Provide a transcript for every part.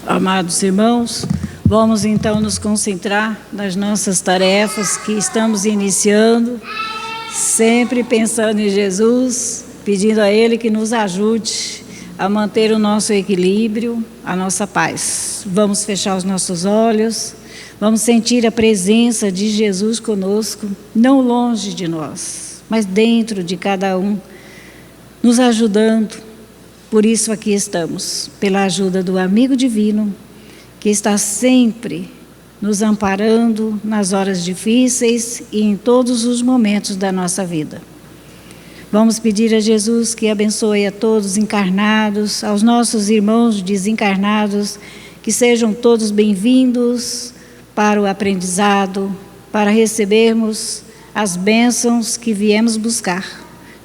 Amados irmãos, vamos então nos concentrar nas nossas tarefas que estamos iniciando, sempre pensando em Jesus, pedindo a Ele que nos ajude a manter o nosso equilíbrio, a nossa paz. Vamos fechar os nossos olhos, vamos sentir a presença de Jesus conosco, não longe de nós, mas dentro de cada um, nos ajudando. Por isso aqui estamos, pela ajuda do amigo divino, que está sempre nos amparando nas horas difíceis e em todos os momentos da nossa vida. Vamos pedir a Jesus que abençoe a todos encarnados, aos nossos irmãos desencarnados, que sejam todos bem-vindos para o aprendizado, para recebermos as bênçãos que viemos buscar,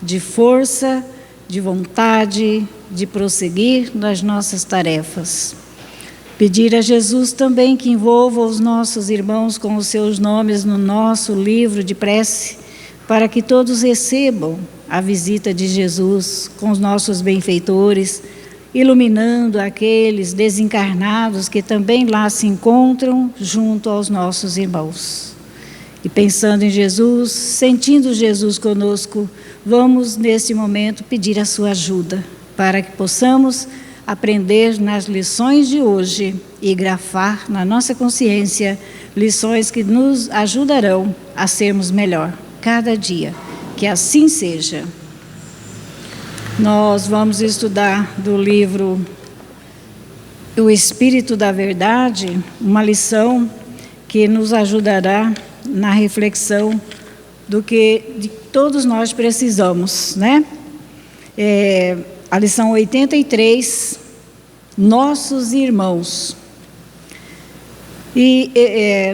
de força, de vontade, de prosseguir nas nossas tarefas. Pedir a Jesus também que envolva os nossos irmãos com os seus nomes no nosso livro de prece, para que todos recebam a visita de Jesus com os nossos benfeitores, iluminando aqueles desencarnados que também lá se encontram junto aos nossos irmãos. E pensando em Jesus, sentindo Jesus conosco, vamos neste momento pedir a sua ajuda, para que possamos aprender nas lições de hoje e grafar na nossa consciência lições que nos ajudarão a sermos melhor cada dia. Que assim seja. Nós vamos estudar do livro O Espírito da Verdade, uma lição que nos ajudará na reflexão do que de todos nós precisamos, né? A lição 83, nossos irmãos. E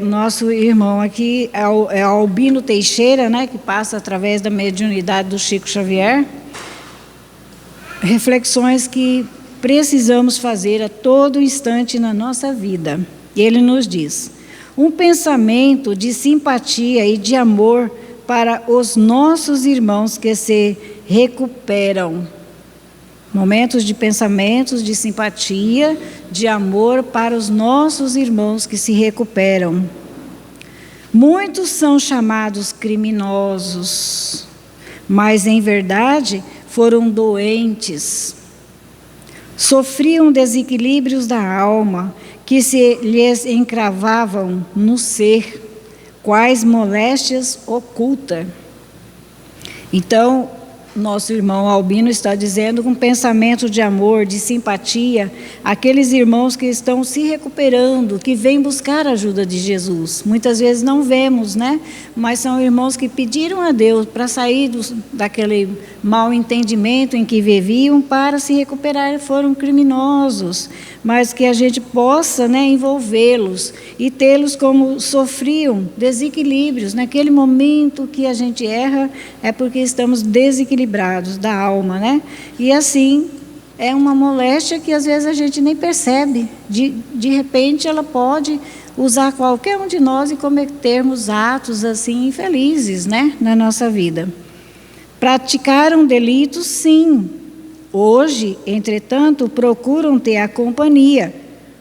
nosso irmão aqui é o Albino Teixeira, né, que passa através da mediunidade do Chico Xavier, reflexões que precisamos fazer a todo instante na nossa vida. E ele nos diz: um pensamento de simpatia e de amor para os nossos irmãos que se recuperam. Momentos de pensamentos, de simpatia, de amor para os nossos irmãos que se recuperam. Muitos são chamados criminosos, mas em verdade foram doentes. Sofriam desequilíbrios da alma que se lhes encravavam no ser, quais moléstias ocultas. Então, nosso irmão Albino está dizendo, com pensamento de amor, de simpatia, aqueles irmãos que estão se recuperando, que vêm buscar a ajuda de Jesus. Muitas vezes não vemos, né? Mas são irmãos que pediram a Deus para sair daquele mau entendimento em que viviam, para se recuperar. Foram criminosos, mas que a gente possa, né, envolvê-los e tê-los como sofriam desequilíbrios. Naquele momento que a gente erra, é porque estamos desequilibrados da alma, né? E assim, é uma moléstia que às vezes a gente nem percebe. De repente ela pode usar qualquer um de nós e cometermos atos assim infelizes, né, na nossa vida. Praticaram delitos, sim. Hoje, entretanto, procuram ter a companhia,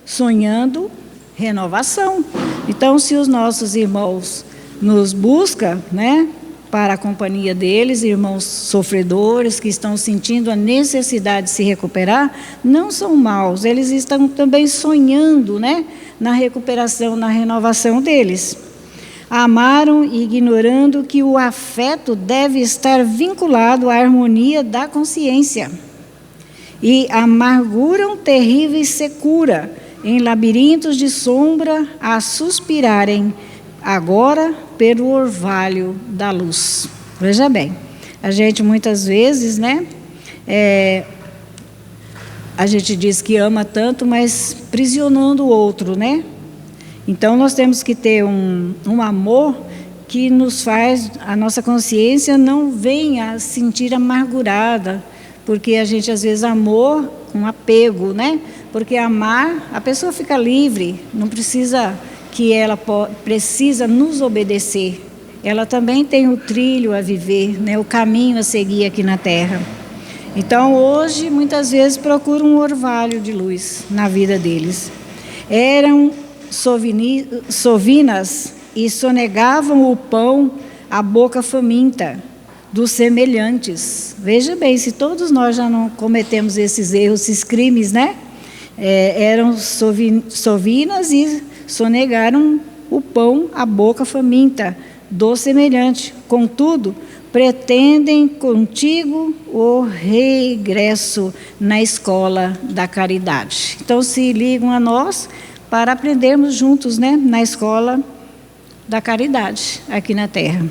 sonhando renovação. Então, se os nossos irmãos nos buscam, né, para a companhia deles, irmãos sofredores que estão sentindo a necessidade de se recuperar, não são maus, eles estão também sonhando, né, na recuperação, na renovação deles. Amaram ignorando que o afeto deve estar vinculado à harmonia da consciência. E amarguram terrível e secura, em labirintos de sombra, a suspirarem, agora pelo orvalho da luz. Veja bem, a gente muitas vezes, né, a gente diz que ama tanto, mas prisionando o outro, né? Então nós temos que ter um amor que nos faz, a nossa consciência não venha a sentir amargurada, porque a gente às vezes amor com apego, né? Porque amar, a pessoa fica livre, não precisa que ela precisa nos obedecer. Ela também tem o trilho a viver, né? O caminho a seguir aqui na Terra. Então hoje muitas vezes procuram um orvalho de luz na vida deles. Eram sovinas e sonegavam o pão à boca faminta dos semelhantes. Veja bem, se todos nós já não cometemos esses erros, esses crimes, né? Eram sovinas e sonegaram o pão à boca faminta do semelhante. Contudo, pretendem contigo o regresso na escola da caridade. Então, se ligam a nós para aprendermos juntos, né, na escola da caridade, aqui na Terra.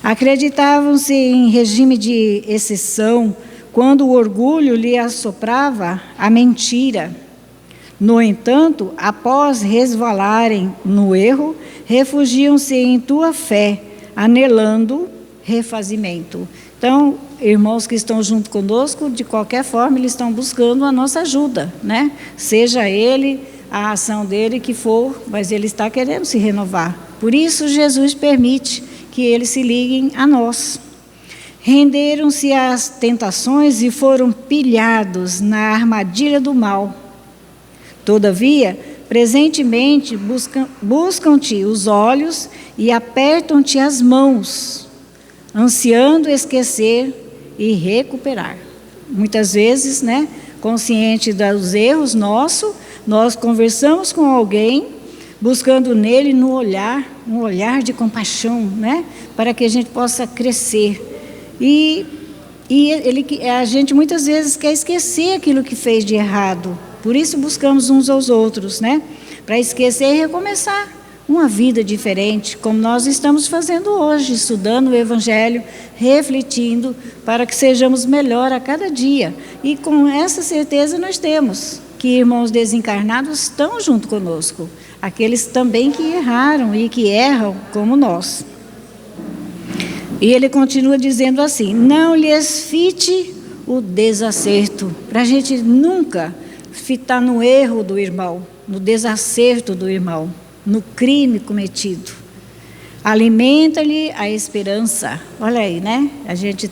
Acreditavam-se em regime de exceção quando o orgulho lhe assoprava a mentira. No entanto, após resvalarem no erro, refugiam-se em tua fé, anelando refazimento. Então, irmãos que estão junto conosco, de qualquer forma, eles estão buscando a nossa ajuda, né? Seja ele, a ação dele que for, mas ele está querendo se renovar. Por isso, Jesus permite que eles se liguem a nós. Renderam-se às tentações e foram pilhados na armadilha do mal. Todavia, presentemente buscam-te os olhos e apertam-te as mãos, ansiando esquecer e recuperar. Muitas vezes, né, consciente dos erros nossos, nós conversamos com alguém, buscando nele no olhar, um olhar de compaixão, né, para que a gente possa crescer. E a gente muitas vezes quer esquecer aquilo que fez de errado. Por isso buscamos uns aos outros, né, para esquecer e recomeçar uma vida diferente, como nós estamos fazendo hoje, estudando o Evangelho, refletindo, para que sejamos melhor a cada dia. E com essa certeza nós temos que irmãos desencarnados estão junto conosco, aqueles também que erraram e que erram como nós. E ele continua dizendo assim: não lhes fite o desacerto, para a gente nunca fitar no erro do irmão, no desacerto do irmão, no crime cometido. Alimenta-lhe a esperança. Olha aí, né? A gente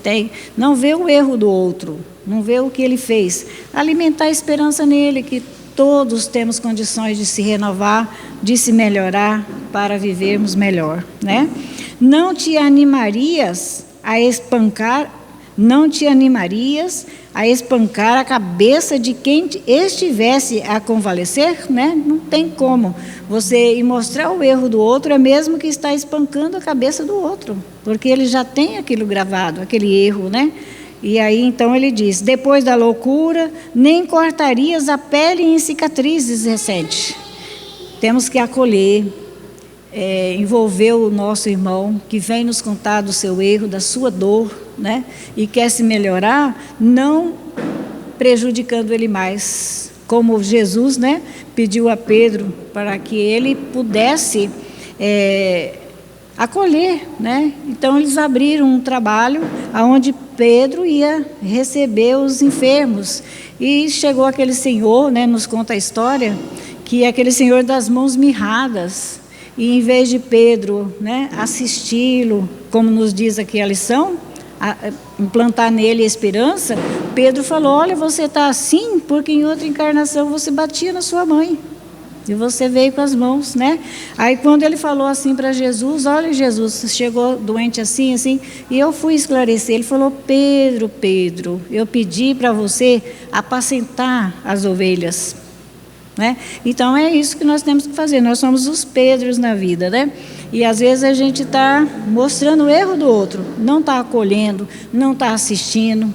não vê o erro do outro, não vê o que ele fez. Alimentar a esperança nele, que todos temos condições de se renovar, de se melhorar para vivermos melhor, né? Não te animarias a espancar a cabeça de quem estivesse a convalescer, né? Não tem como você ir mostrar o erro do outro, é mesmo que está espancando a cabeça do outro, porque ele já tem aquilo gravado, aquele erro, né? E aí então ele diz: depois da loucura, nem cortarias a pele em cicatrizes recentes. Temos que acolher, envolver o nosso irmão que vem nos contar do seu erro, da sua dor, né? E quer se melhorar, não prejudicando ele mais, como Jesus, né, pediu a Pedro para que ele pudesse acolher, né? Então eles abriram um trabalho onde Pedro ia receber os enfermos, e chegou aquele senhor, né, nos conta a história, que é aquele senhor das mãos mirradas. E em vez de Pedro, né, assisti-lo, como nos diz aqui a lição, implantar nele a esperança, Pedro falou: olha, você está assim porque em outra encarnação você batia na sua mãe e você veio com as mãos, né? Aí quando ele falou assim para Jesus: olha, Jesus, chegou doente assim, assim, e eu fui esclarecer, ele falou: Pedro, eu pedi para você apacentar as ovelhas, né? Então é isso que nós temos que fazer. Nós somos os Pedros na vida, né? E às vezes a gente está mostrando o erro do outro, não está acolhendo, não está assistindo,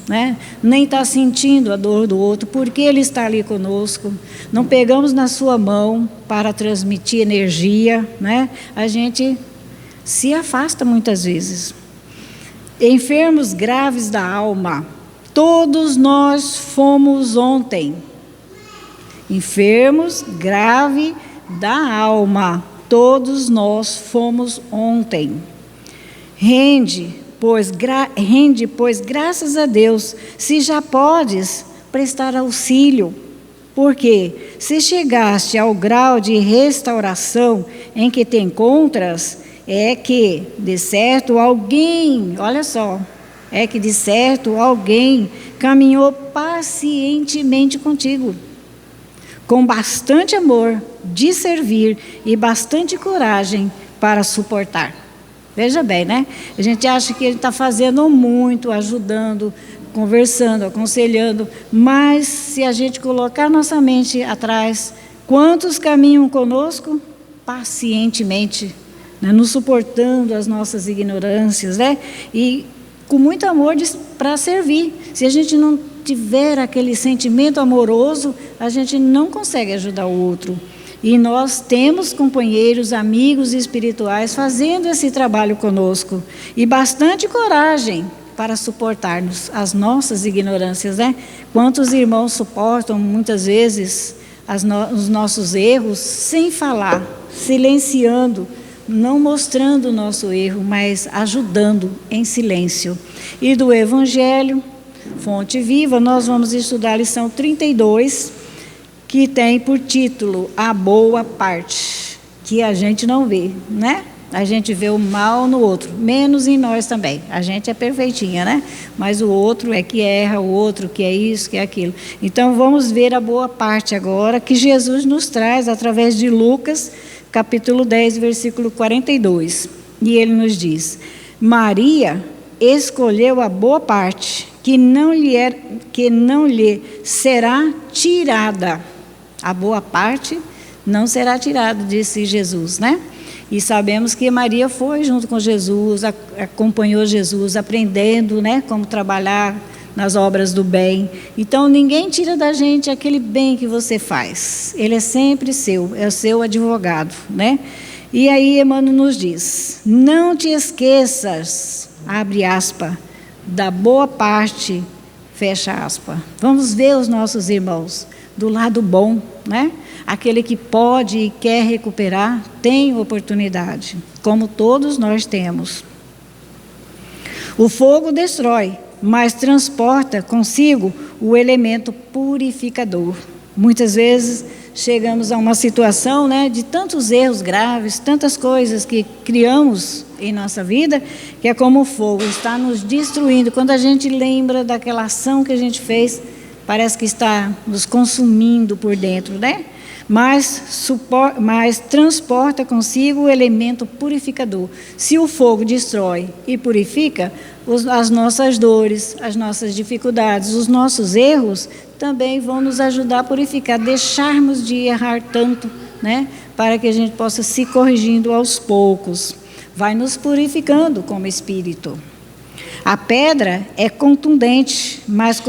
né? Nem está sentindo a dor do outro, porque ele está ali conosco. Não pegamos na sua mão para transmitir energia, né? A gente se afasta muitas vezes. Enfermos graves da alma, todos nós fomos ontem. Enfermos grave da alma, todos nós fomos ontem. Rende, pois graças a Deus, se já podes prestar auxílio, porque se chegaste ao grau de restauração em que te encontras, é que, de certo, alguém caminhou pacientemente contigo. com bastante amor de servir e bastante coragem para suportar. Veja bem, né? A gente acha que ele está fazendo muito, ajudando, conversando, aconselhando, mas se a gente colocar nossa mente atrás, quantos caminham conosco? Pacientemente, né? Nos suportando as nossas ignorâncias, né? E com muito amor para servir. Se a gente não tiver aquele sentimento amoroso, a gente não consegue ajudar o outro. E nós temos companheiros, amigos espirituais fazendo esse trabalho conosco. E bastante coragem para suportar-nos as nossas ignorâncias, né? Quantos irmãos suportam muitas vezes os nossos erros sem falar, silenciando, não mostrando o nosso erro, mas ajudando em silêncio. E do Evangelho, Fonte Viva, nós vamos estudar a lição 32, que tem por título A Boa Parte, que a gente não vê, né? A gente vê o mal no outro, menos em nós também. A gente é perfeitinha, né? Mas o outro é que erra, o outro que é isso, que é aquilo. Então vamos ver a boa parte agora, que Jesus nos traz através de Lucas, capítulo 10, versículo 42. E ele nos diz: Maria escolheu a boa parte, que não lhe será tirada. A boa parte não será tirada, disse Jesus, né? E sabemos que Maria foi junto com Jesus, acompanhou Jesus, aprendendo, né, como trabalhar nas obras do bem. Então, ninguém tira da gente aquele bem que você faz. Ele é sempre seu, é o seu advogado, né? E aí Emmanuel nos diz: não te esqueças, abre aspa, da boa parte, fecha aspa. Vamos ver os nossos irmãos do lado bom, né? Aquele que pode e quer recuperar, tem oportunidade, como todos nós temos. O fogo destrói, mas transporta consigo o elemento purificador. Muitas vezes chegamos a uma situação, né, de tantos erros graves, tantas coisas que criamos em nossa vida, que é como o fogo, está nos destruindo. Quando a gente lembra daquela ação que a gente fez, parece que está nos consumindo por dentro, né? Mas transporta consigo o elemento purificador. Se o fogo destrói e purifica, as nossas dores, as nossas dificuldades, os nossos erros também vão nos ajudar a purificar, deixarmos de errar tanto, né? Para que a gente possa se corrigindo aos poucos. Vai nos purificando como espírito. A pedra é contundente, mas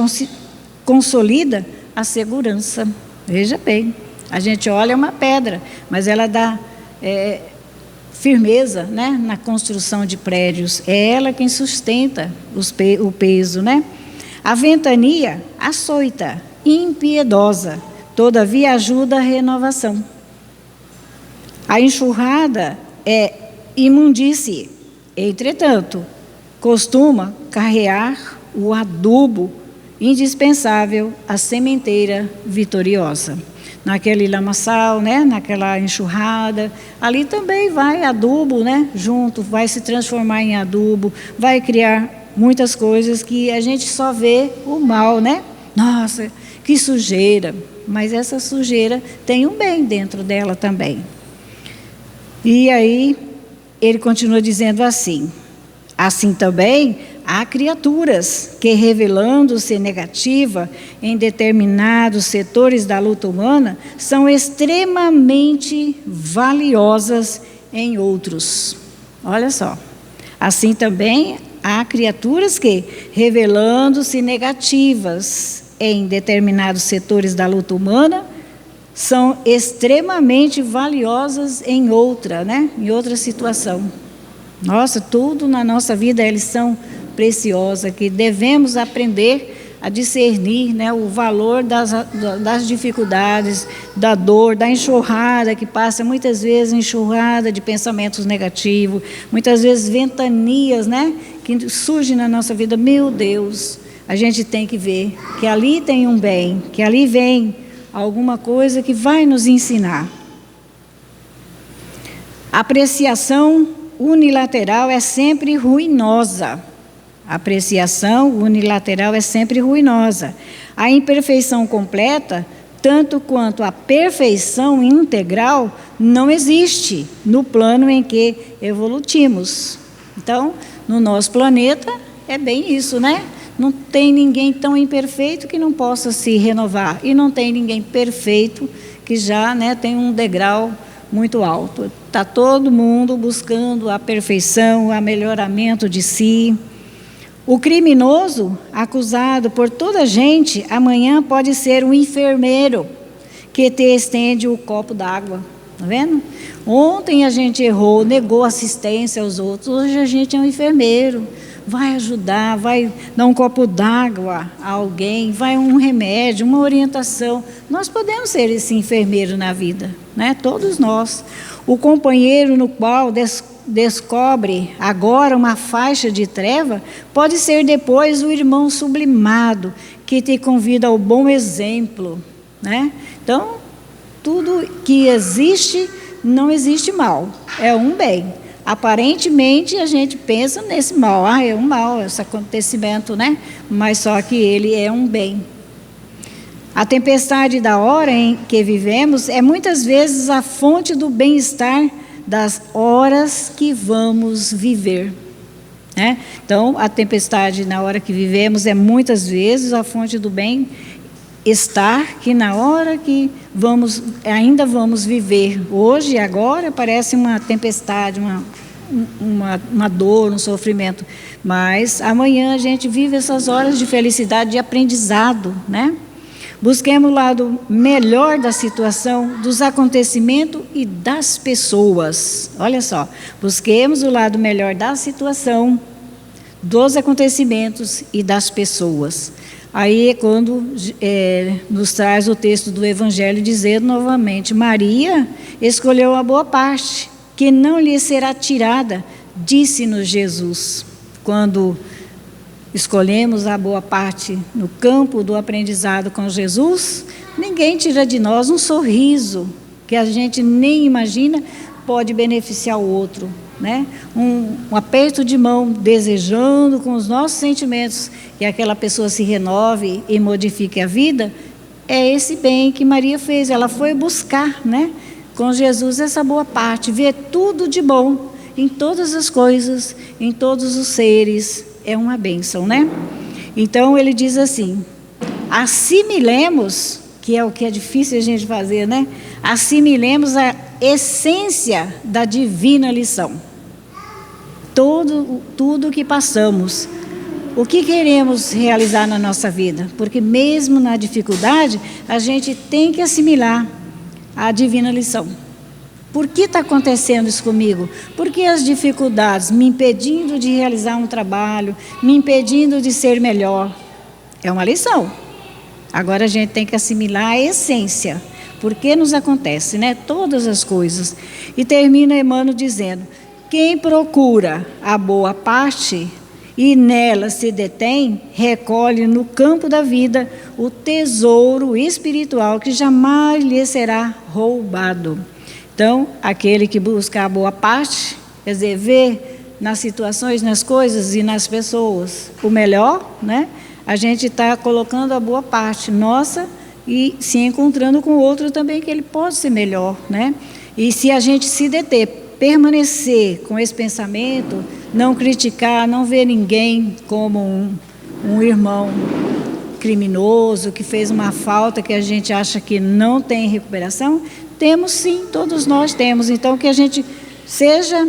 consolida a segurança. Veja bem. A gente olha uma pedra, mas ela dá firmeza, né, na construção de prédios. É ela quem sustenta o peso, né? A ventania açoita, impiedosa, todavia ajuda a renovação. A enxurrada é imundície, entretanto, costuma carrear o adubo indispensável à sementeira vitoriosa. Naquele lamaçal, né, naquela enxurrada, ali também vai adubo, né, junto, vai se transformar em adubo, vai criar muitas coisas que a gente só vê o mal, né? Nossa, que sujeira! Mas essa sujeira tem um bem dentro dela também. E aí, ele continua dizendo assim: assim também há criaturas que, revelando-se negativa em determinados setores da luta humana, são extremamente valiosas em outros. Olha só. Assim também há criaturas que, revelando-se negativas em determinados setores da luta humana, são extremamente valiosas em outra, né? Em outra situação. Nossa, tudo na nossa vida é lição preciosa, que devemos aprender a discernir, né, o valor das dificuldades, da dor, da enxurrada que passa, muitas vezes enxurrada de pensamentos negativos, muitas vezes ventanias, né, que surgem na nossa vida. Meu Deus, a gente tem que ver que ali tem um bem, que ali vem alguma coisa que vai nos ensinar. A apreciação unilateral é sempre ruinosa. A apreciação unilateral é sempre ruinosa. A imperfeição completa tanto quanto a perfeição integral não existe no plano em que evoluímos. Então, no nosso planeta, é bem isso, né? Não tem ninguém tão imperfeito que não possa se renovar. E não tem ninguém perfeito que já, né, tem um degrau muito alto. Está todo mundo buscando a perfeição, o melhoramento de si. O criminoso, acusado por toda a gente, amanhã pode ser um enfermeiro que te estende o copo d'água. Está vendo? Ontem a gente errou, negou assistência aos outros. Hoje a gente é um enfermeiro. Vai ajudar, vai dar um copo d'água a alguém, vai um remédio, uma orientação. Nós podemos ser esse enfermeiro na vida, né? Todos nós. O companheiro no qual descobre agora uma faixa de treva, pode ser depois o irmão sublimado, que te convida ao bom exemplo, né? Então, tudo que existe, não existe mal, é um bem. Aparentemente, a gente pensa nesse mal, é um mal, esse acontecimento, né? Mas só que ele é um bem. A tempestade da hora em que vivemos é muitas vezes a fonte do bem-estar das horas que vamos viver, né? Então, a tempestade na hora que vivemos é muitas vezes a fonte do bem-estar que na hora que ainda vamos viver. Hoje e agora parece uma tempestade, uma dor, um sofrimento, mas amanhã a gente vive essas horas de felicidade, de aprendizado, né? Busquemos o lado melhor da situação, dos acontecimentos e das pessoas. Olha só, busquemos o lado melhor da situação, dos acontecimentos e das pessoas. Aí é quando nos traz o texto do Evangelho dizendo novamente, Maria escolheu a boa parte, que não lhe será tirada, disse-nos Jesus. Quando escolhemos a boa parte no campo do aprendizado com Jesus, ninguém tira de nós um sorriso, que a gente nem imagina pode beneficiar o outro, né? Um aperto de mão, desejando com os nossos sentimentos que aquela pessoa se renove e modifique a vida, é esse bem que Maria fez. Ela foi buscar, né, com Jesus essa boa parte, ver tudo de bom em todas as coisas, em todos os seres. É uma bênção, né? Então ele diz assim, assimilemos, que é o que é difícil a gente fazer, né? Assimilemos a essência da divina lição. Tudo que passamos, o que queremos realizar na nossa vida, porque mesmo na dificuldade, a gente tem que assimilar a divina lição. Por que está acontecendo isso comigo? Por que as dificuldades me impedindo de realizar um trabalho, me impedindo de ser melhor? É uma lição. Agora a gente tem que assimilar a essência. Por que nos acontece, né? Todas as coisas. E termina Emmanuel dizendo, quem procura a boa parte e nela se detém, recolhe no campo da vida o tesouro espiritual que jamais lhe será roubado. Então, aquele que busca a boa parte, quer dizer, vê nas situações, nas coisas e nas pessoas o melhor, né? A gente está colocando a boa parte nossa e se encontrando com o outro também, que ele pode ser melhor, né? E se a gente se deter, permanecer com esse pensamento, não criticar, não ver ninguém como um irmão criminoso que fez uma falta que a gente acha que não tem recuperação, temos sim, todos nós temos. Então, que a gente seja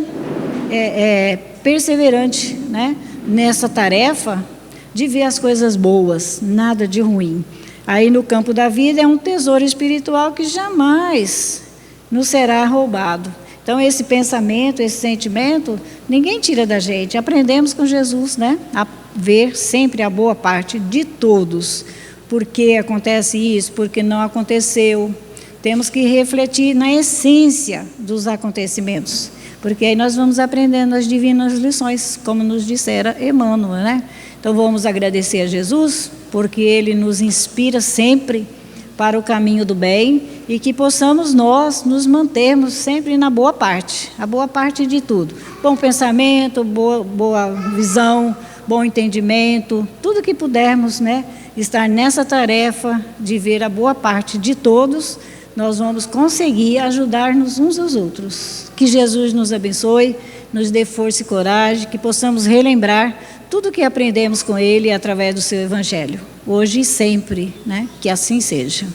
perseverante, né, nessa tarefa de ver as coisas boas, nada de ruim. Aí no campo da vida é um tesouro espiritual que jamais nos será roubado. Então, esse pensamento, esse sentimento, ninguém tira da gente. Aprendemos com Jesus, né, a ver sempre a boa parte de todos. Por que acontece isso? Por que não aconteceu? Temos que refletir na essência dos acontecimentos, porque aí nós vamos aprendendo as divinas lições, como nos dissera Emmanuel, né? Então vamos agradecer a Jesus, porque Ele nos inspira sempre para o caminho do bem e que possamos nós nos mantermos sempre na boa parte, a boa parte de tudo. Bom pensamento, boa visão, bom entendimento, tudo que pudermos, né, estar nessa tarefa de ver a boa parte de todos, nós vamos conseguir ajudar-nos uns aos outros. Que Jesus nos abençoe, nos dê força e coragem, que possamos relembrar tudo o que aprendemos com Ele através do seu Evangelho, hoje e sempre, né? Que assim seja.